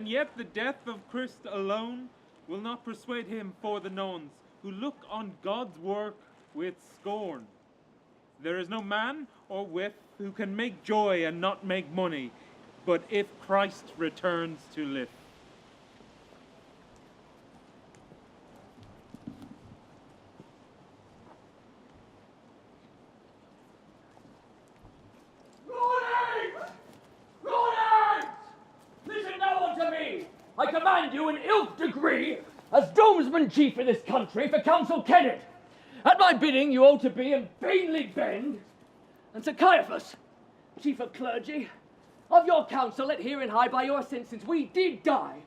yet the death of Christ alone will not persuade him for the nuns, who look on God's work with scorn. There is no man or wife who can make joy and not make money, but if Christ returns to live. I command you in ilk degree, as domesman chief of this country for Council Kenneth. At my bidding you ought to be and vainly bend. And Sir Caiaphas, chief of clergy, of your council let hear and high by your assent, since we did die,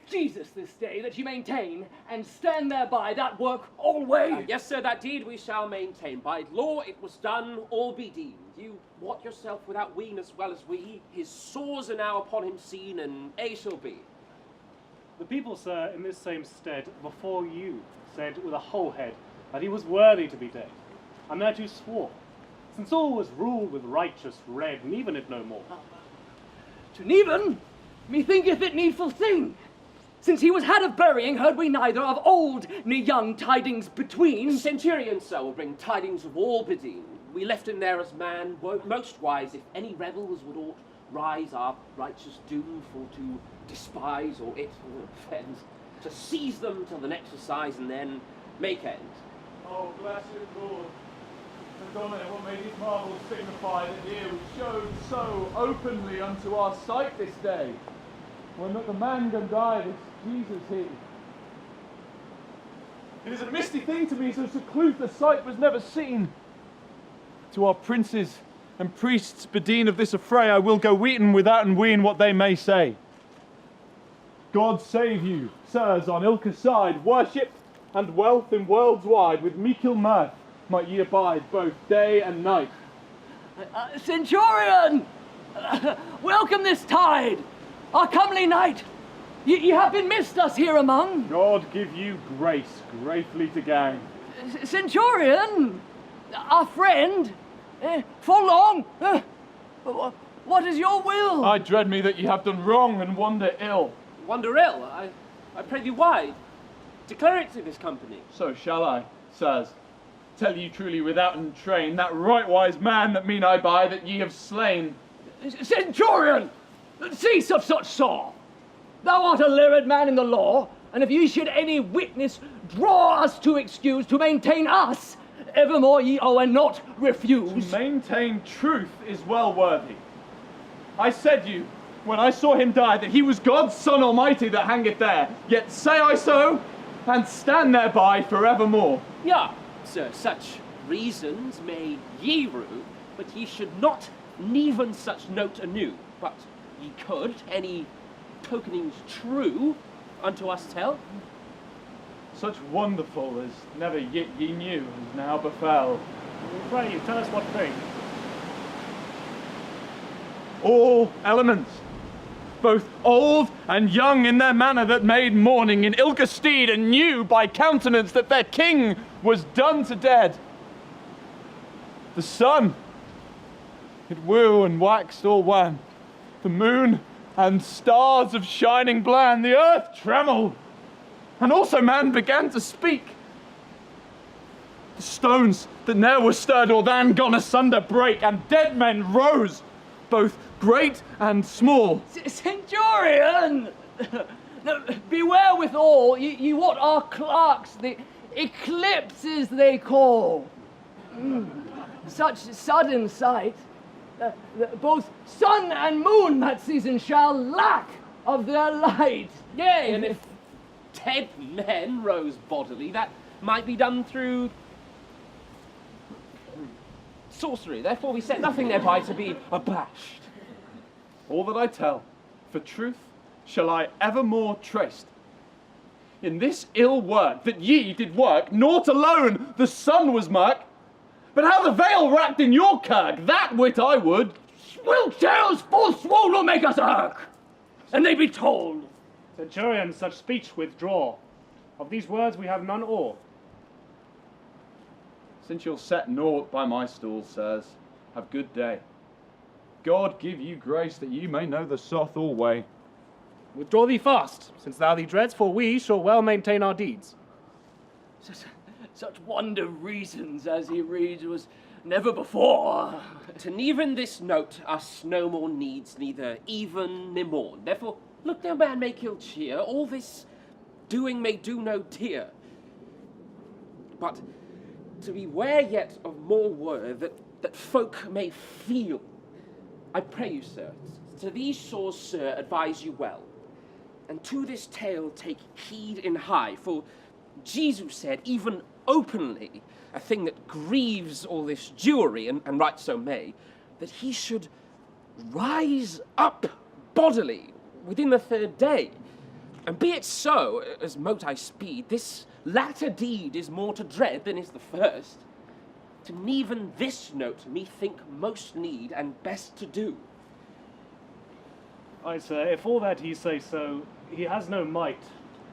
Jesus this day, that you maintain and stand thereby that work alway. Yes, sir, that deed we shall maintain. By law it was done, all be deemed. You wot yourself without ween as well as we. His sores are now upon him seen, and aye shall be. The people, sir, in this same stead, before you, said with a whole head that he was worthy to be dead, and thereto swore, since all was ruled with righteous red, neven it no more. To neven, methinketh it needful thing, since he was had of burying, heard we neither of old ne young tidings between. Centurion, sir, will bring tidings of all bedeen. We left him there as man, most wise, if any rebels would aught rise our righteous doom for to despise or it or offend, to seize them till the next exercise and then make end. Oh, blessed Lord, and Donna, what may these marvels signify that here we showed so openly unto our sight this day, when not the man can die, this Jesus here. It is a misty thing to me, so seclude the sight was never seen. To our princes and priests bedeen of this affray, I will go weeten without and ween what they may say. God save you, sirs, on ilka side, worship and wealth in worlds wide, with meekle mirth might ye abide both day and night. Centurion! Welcome this tide, our comely night. Ye have been missed us here among. God give you grace, gratefully to gang. Centurion, our friend, for long, what is your will? I dread me that ye have done wrong and wander ill. Wander ill? I pray thee why? Declare it to this company. So shall I, sirs. Tell you truly without entrain, that right wise man that mean I by that ye have slain. Centurion, cease of such saw. Thou art a learned man in the law, and if ye should any witness draw us to excuse, to maintain us, evermore ye owe and not refuse. To maintain truth is well worthy. I said you, when I saw him die, that he was God's Son Almighty that hangeth there. Yet say I so, and stand thereby forevermore. Yeah, sir, such reasons may ye rue, but ye should not neven such note anew. But ye could, any tokenings true, unto us tell. Such wonderful as never yet ye knew, as now befell. Pray you, tell us what thing. All elements, both old and young in their manner, that made mourning in ilka steed, and knew by countenance that their king was done to dead. The sun, it woo and waxed all wan. The moon and stars of shining bland, the earth trembled, and also man began to speak. The stones that ne'er were stirred or than gone asunder brake, and dead men rose, both great and small. Centurion! No, beware withal, ye what our clerks, the eclipses they call. Such sudden sight, both sun and moon that season shall lack of their light. Yea, and if dead men rose bodily, that might be done through sorcery. Therefore we set nothing thereby to be abashed. All that I tell, for truth, shall I evermore trace. In this ill work that ye did work, naught alone the sun was murk, but how the veil wrapped in your kirk, that wit I would. Will tales forsworn will make us irk, and they be told. Centurion, such speech withdraw. Of these words we have none awe. Since you'll set naught by my stall, sirs, have good day. God give you grace that you may know the soth all way. Withdraw thee fast, since thou thee dreads, for we shall well maintain our deeds. Such wonder reasons as he reads was never before. To even this note us no more needs, neither even nor mourn. Therefore, look, no man make ill cheer, all this doing may do no tear. But to beware yet of more word that folk may feel, I pray you, sir, to these shores, sir, advise you well, and to this tale take heed in high, for Jesus said, even openly, a thing that grieves all this Jewry, and right so may, that he should rise up bodily within the third day. And be it so, as mote I speed, this latter deed is more to dread than is the first. To even this note me think most need and best to do. Aye, sir, if all that he say so, he has no might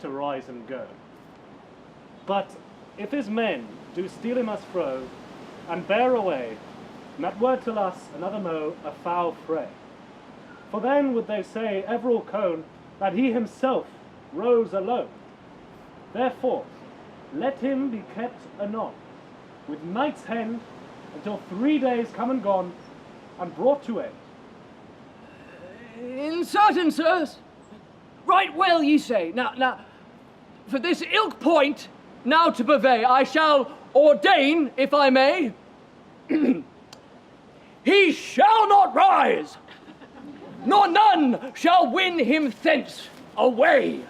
to rise and go. But if his men do steal him as fro, and bear away, and that word till us another mo a foul fray. For then would they say everall cone that he himself rose alone. Therefore, let him be kept anon, with night's hand, until 3 days come and gone, and brought to end. In certain, sirs, right well ye say. Now, for this ilk point, now to purvey, I shall ordain, if I may, he shall not rise, nor none shall win him thence away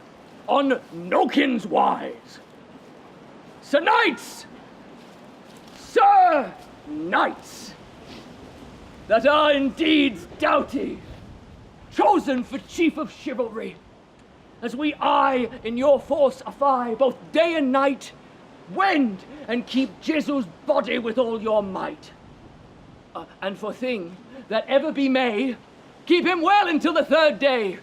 on nokins wise. Sir Knights, that are indeed doughty, chosen for chief of chivalry, as we eye in your force afie, both day and night, wend and keep Jesu's body with all your might. And for thing that ever be may, keep him well until the third day,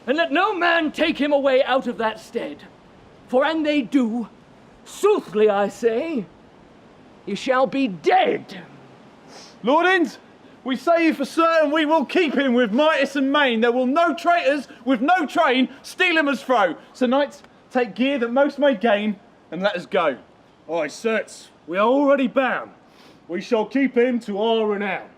and let no man take him away out of that stead. For an they do, soothly I say, he shall be dead. Lordings, we say you for certain we will keep him with mightiest and main. There will no traitors with no train steal him as fro. So knights, take gear that most may gain, and let us go. Aye, sirs, we are already bound. We shall keep him to our renown.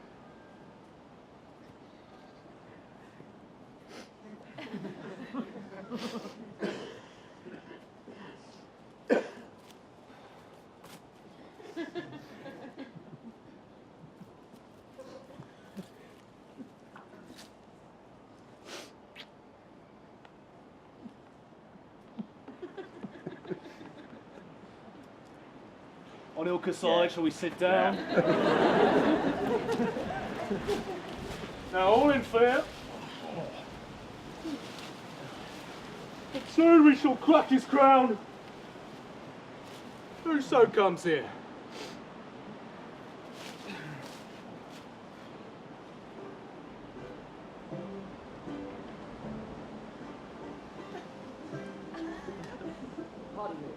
On Ilka side, shall we sit down? Now, all in fair. Soon we shall crack his crown. Whoso comes here? Pardon me.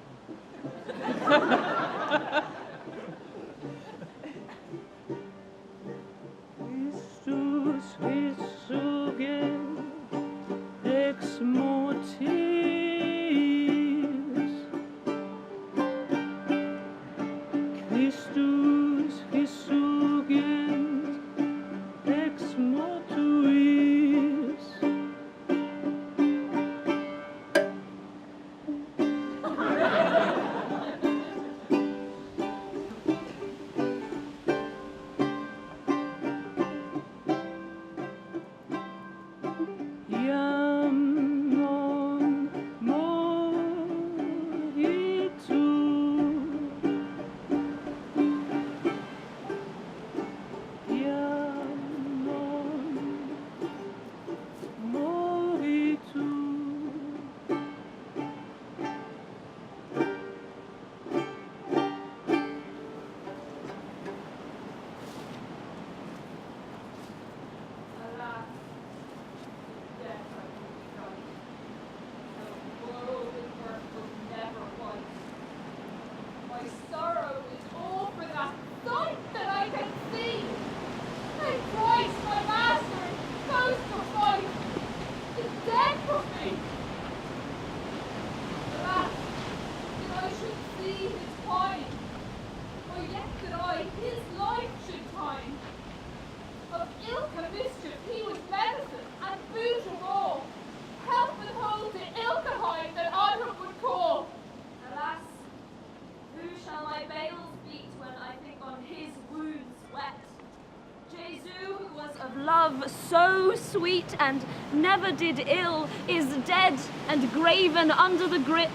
of love so sweet and never did ill, is dead and graven under the grit,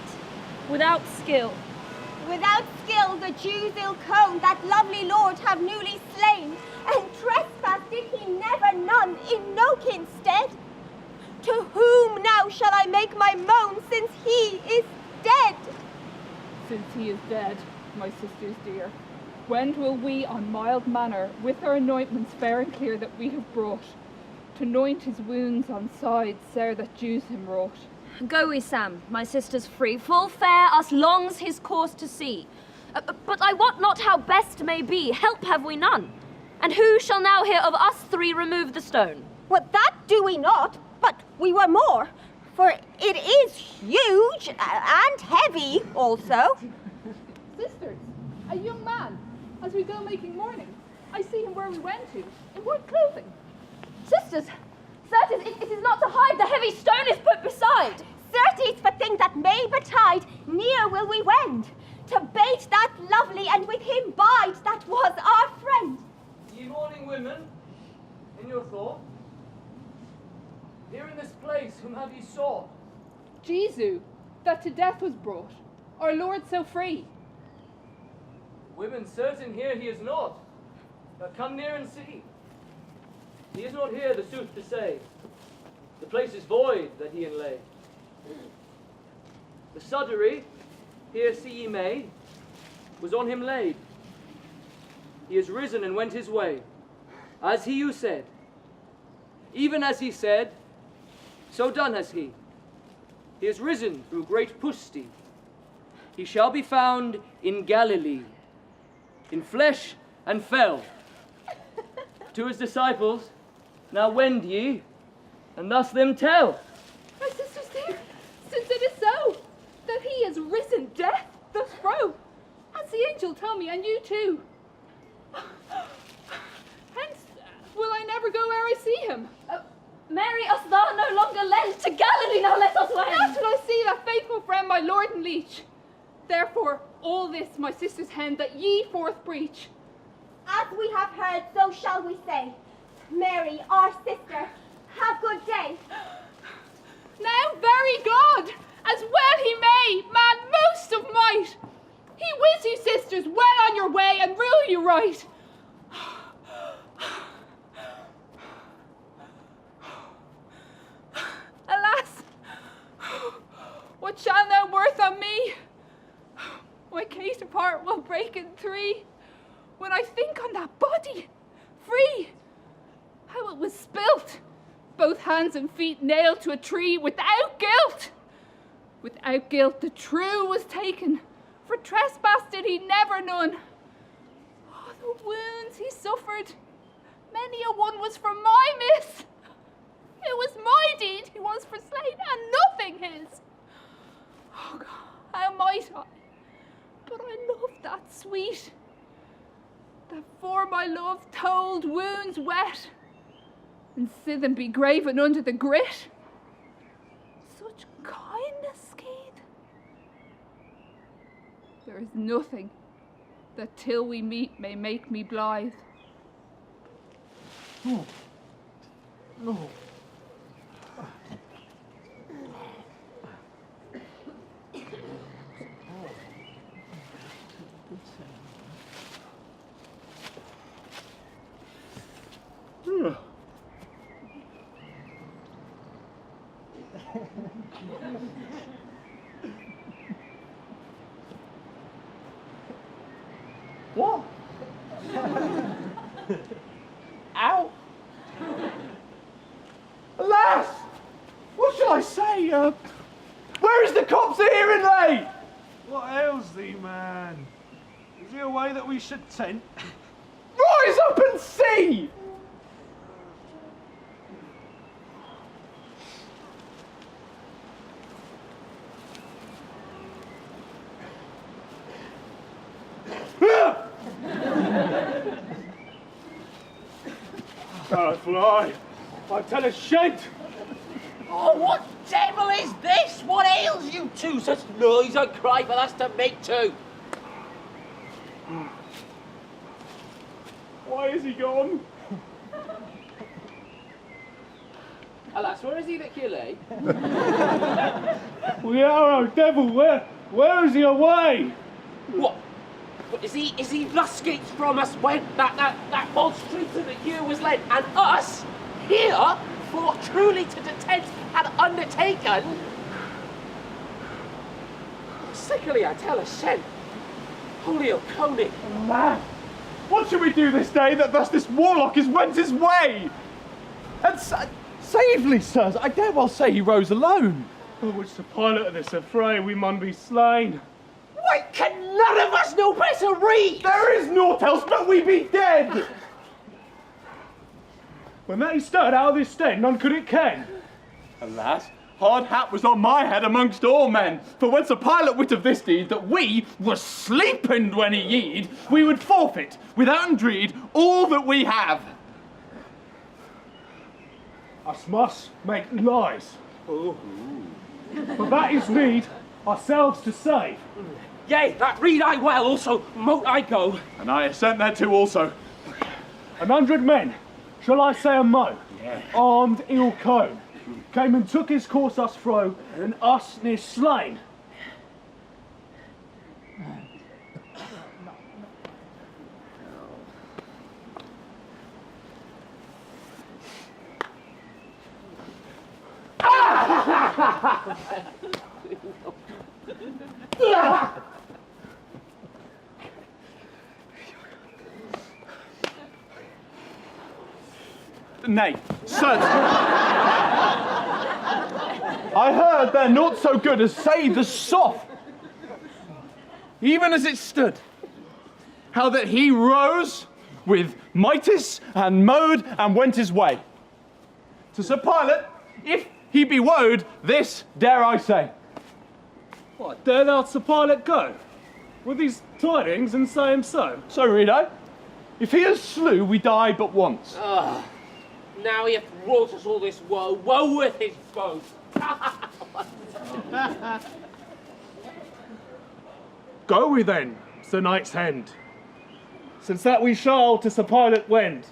without skill. Without skill the Jews ill cone that lovely lord have newly slain, and trespass did he never none in no kin's stead. To whom now shall I make my moan, since he is dead? Since he is dead, my sisters dear, when will we on mild manner, with our anointments fair and clear that we have brought, to anoint his wounds on sides, ere that Jews him wrought? Go we, Sam, my sisters free, full fair us longs his course to see. But I wot not how best may be, help have we none. And who shall now here of us three remove the stone? Well, that do we not, but we were more, for it is huge and heavy also. Sisters, a young man, as we go making mourning, I see him where we went to, in white clothing. Sisters, certes, it is not to hide, the heavy stone is put beside. Certes, for things that may betide, near will we wend, to bait that lovely and with him bide that was our friend. Ye mourning women, in your thought, here in this place, whom have ye sought? Jesu, that to death was brought, our Lord so free. Women, certain here he is not, but come near and see. He is not here, the sooth to say. The place is void that he inlay. The suddery, here see ye may, was on him laid. He is risen and went his way, as he who said. Even as he said, so done has he. He is risen through great Pusti. He shall be found in Galilee, in flesh and fell. To his disciples, now wend ye, and thus them tell. My sisters dear, since it is so, that he is risen, death doth throw, as the angel tell me, and you too. Hence will I never go ere I see him. Mary, us thou no longer lend, to Galilee now let us wend. Now till I see that faithful friend, my lord and leech. Therefore, all this, my sisters hend, that ye forth preach. As we have heard, so shall we say. Mary, our sister, have good day. Now, very God, as well he may, man most of might. He wish you, sisters, well on your way, and rule you right. Alas, what shall now worth on me? My case of heart will break in three, when I think on that body, free, how it was spilt, both hands and feet nailed to a tree without guilt. Without guilt the true was taken, for trespass did he never none. Oh, the wounds he suffered, many a one was for my miss. It was my deed he was for slain, and nothing his. Oh God, how might I? But I loved that sweet, that for my love told wounds wet, and see them be graven under the grit. Such kindness, Keith. There is nothing that till we meet may make me blithe. Oh. No. What? Ow! Alas! What shall I say? Where is the copse here in lay? What ails thee, man? Is there a way that we should tent? Rise up and see! Fly! I tell a shed! Oh, what devil is this? What ails you two? Such noise and cry for us to make too. Why is he gone? Alas, where is he that you lay? We are, devil, where is he away? What? Is he ruscates from us when that false traitor that you was led, and us here for truly to detent and undertaken? Sickly, I tell a shen. Holy O'Coney. Man, what shall we do this day that thus this warlock is went his way? And savely, sirs, I dare well say he rose alone. Oh, which the pilot of this affray we mun be slain. Why can none of us know better read? There is naught else but we be dead. When that he started out of this stead, none could it ken. Alas, hard hap was on my head amongst all men. For when Sir Pilate wit of this deed, that we were sleeping when he yeed, we would forfeit, without dread, all that we have. Us must make lies. But that is need ourselves to save. Yea, that read I well, also mote I go. And I assent thereto also. 100 men, shall I say a mo? Armed ill cone, came and took his course us fro, and us near slain. Nay, sirs, I heard they're not so good as say the soft, even as it stood, how that he rose with mightis and mode and went his way. To Sir Pilate, if he be woed, this dare I say. What, dare thou Sir Pilate go? With these tidings and say him so? So read I, if he has slew, we die but once. Now he hath wrought us all this woe, woe with his boast. Go we then, Sir Knight's Hand, since that we shall to Sir Pilate wend.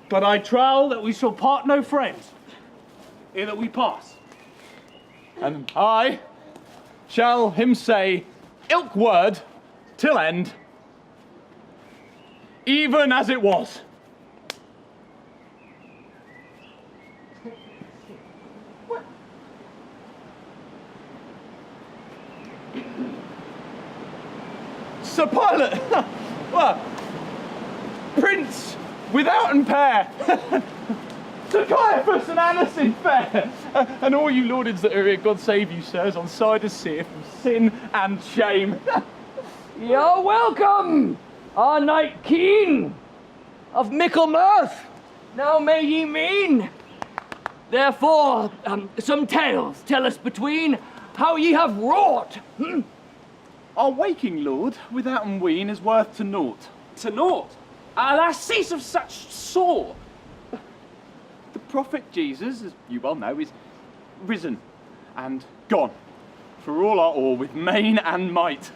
But I trow that we shall part no friends, ere that we pass. And I shall him say ilk word till end, even as it was. Sir Pilate, well, Prince withouten pair, to Caiaphas and Annas in fair, and all you lordings that are here, God save you, sirs, on side of seer from sin and shame. You're welcome, our knight keen of mickle mirth. Now may ye mean. Therefore, some tales tell us between how ye have wrought. Our waking lord, withouten ween, is worth to naught. To naught. Alas, cease of such sore. The prophet Jesus, as you well know, is risen and gone, for all our all, with main and might.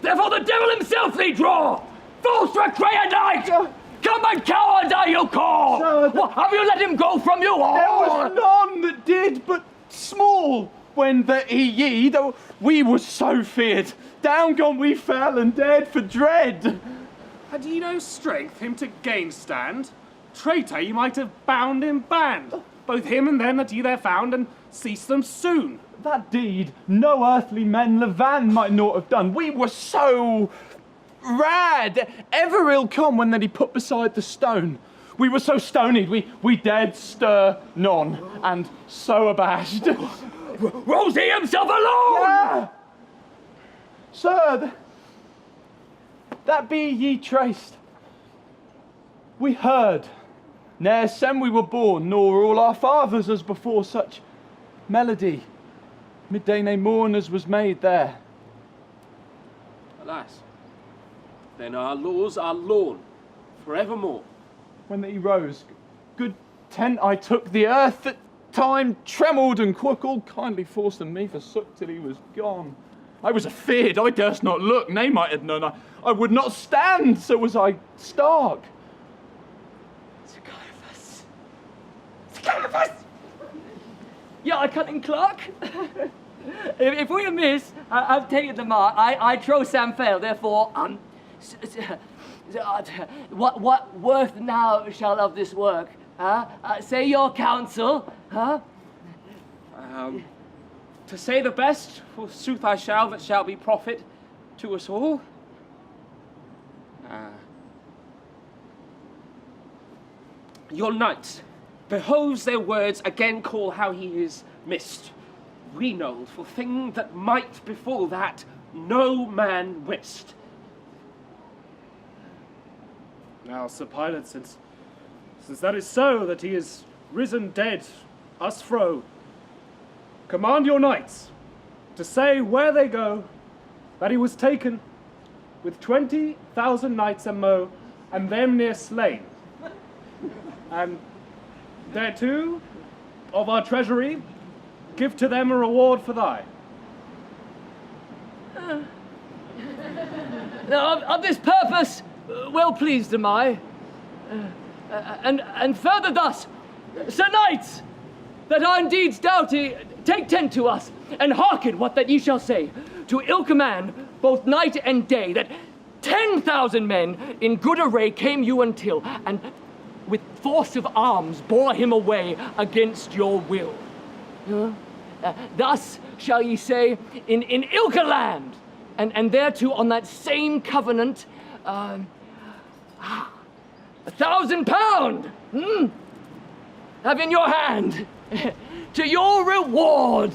Therefore the devil himself they draw, false recreant knight! Come and coward are you call! Sir, What, have you let him go from you all? There was none that did, but small, when that he ye, though we were so feared. Down gone we fell and dared for dread. Had ye no strength him to gainstand? Traitor, ye might have bound in band, both him and them that ye there found, and cease them soon. That deed no earthly men Levan might not have done. We were so rad, ever ill come when that he put beside the stone. We were so stonied, we dared stir none, and so abashed. Rose he himself alone! Yeah. Sir, that be ye traced. We heard, ne'er sen we were born, nor all our fathers as before such melody. Midday nay morn as was made there. Alas, then our laws are lawn forevermore. When that he rose, good tent I took the earth that time trembled and quirk all kindly forced and me forsook till he was gone. I was afeard, I durst not look, nay might have known I would not stand, so was I stark. Sir Caiaphas, Caiaphas! Yeah, I cunning clerk. If we amiss, I've taken the mark. I trow Sam fail. Therefore, what worth now shall of this work? Say your counsel, huh? To say the best, forsooth I shall, that shall be profit to us all. Your knights, behoves their words again call how he is missed. Renold for thing that might befall that no man wist. Now, Sir Pilate, since that is so, that he is risen dead, us fro, command your knights to say where they go, that he was taken with 20,000 knights and mo, and them near slain. And thereto, of our treasury, give to them a reward for thy. Now, of this purpose, well pleased am I. And further thus, Sir Knights, that are indeed doughty, take tent to us, and hearken what that ye shall say, to ilk man, both night and day, that 10,000 men in good array came you until, and with force of arms bore him away against your will. Thus shall ye say, in ilka land, and thereto on that same covenant, £1,000 have in your hand to your reward,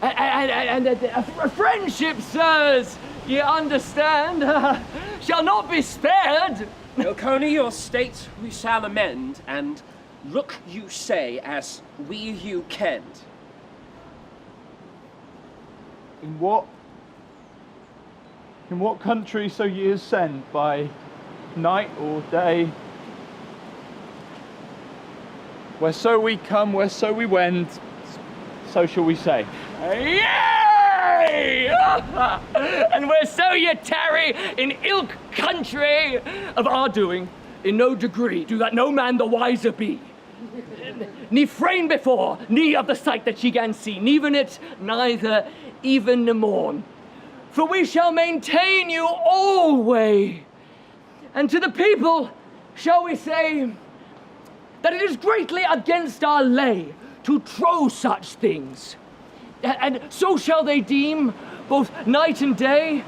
and a friendship, sirs, ye understand, shall not be spared. Ilconi, your state we shall amend, and look you say as we you kenned. In what country so ye is sent, by night or day? Whereso we come, whereso we wend, so shall we say. Yay! And whereso ye tarry in ilk country of our doing, in no degree do that no man the wiser be. Ne frame before, ne of the sight that ye can see, neven it neither even the morn. For we shall maintain you alway. And to the people shall we say that it is greatly against our lay to trow such things. And so shall they deem, both night and day,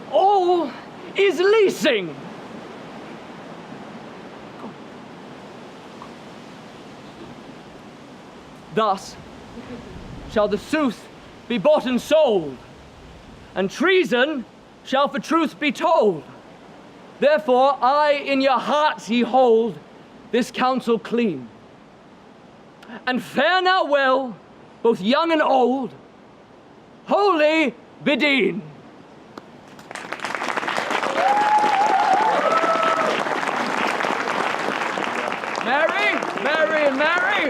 all is leasing. Thus shall the sooth be bought and sold, and treason shall for truth be told. Therefore I in your hearts ye hold this counsel clean. And fare now well, both young and old, holy Bedeen. Mary, Mary, and Mary.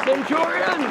Centurion.